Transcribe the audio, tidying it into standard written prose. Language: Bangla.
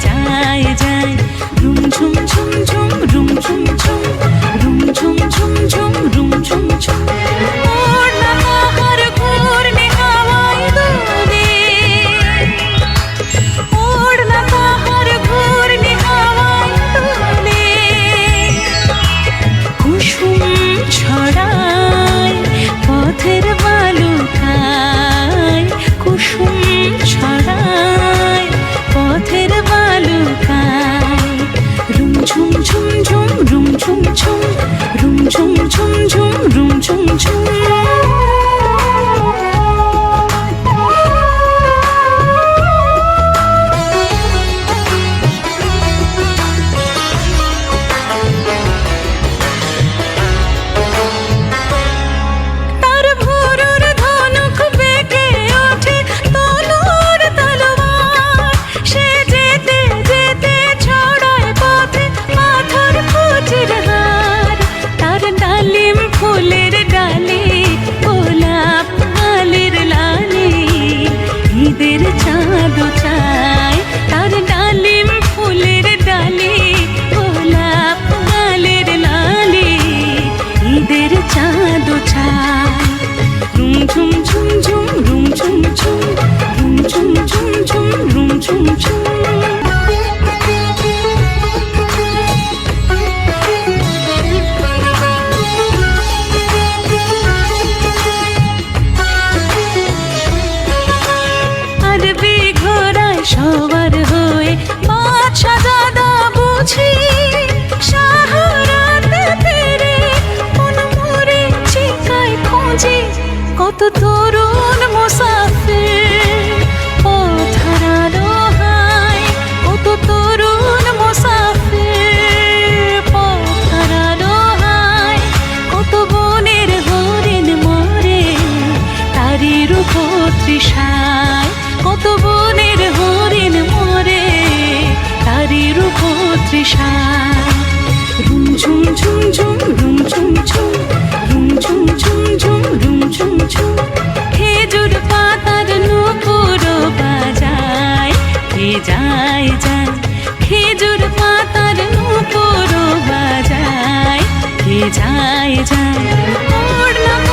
যায় যায় রুম ঝুম ঝুম ঝুম রুম ঝুম ঝুম রুম ঝুম ঝুম ঝুম রুম ঝুম ঝুম ওড়না তাহার ঘূর্ণি হাওয়ায় দোলে ওড়না তাহার ঘূর্ণি হাওয়ায় দোলে কুসুম ছড়ায় পথের বালুকায় কুসুম ছড়ায় পথের বালুকায় রুম ঝুম ঝুম ঝুম রুম ঝুম ঝুম রুম ঝুম ঝুম ঝুম রুম ঝুম ঝুম চাঁদ চায় তার ডালিম ফুলের ডালে গোলাপ গালের লালে ঈদের চাঁদ চায় রুম ঝুম ঝুম ঝুম রুম ঝুম ঝুম রুম ঝুম ঝুম ঝুম রুম ঝুম ঝুম সবার হয়ে বাদশা দাদা বুঝি শাহরাতে ফিরে মন মরে চিকায় খোঁজে কত তরুণ মুসাফির পথ হারালো হায় কত তরুণ মুসাফির পথ হারালো হায় কত বনের হরিণ মরে তারি রূপ তৃষায় কত বনের হরিণ মরে তারি রূপ তৃষায় রুম ঝুম ঝুম ঝুম রুম ঝুম ঝুম রুম ঝুম ঝুম ঝুম রুম ঝুম ঝুম খেজুর পাতার নূপুর বাজায় কে যায় যায় খেজুর পাতার নূপুর বাজায় কে যায় যায় ওড়না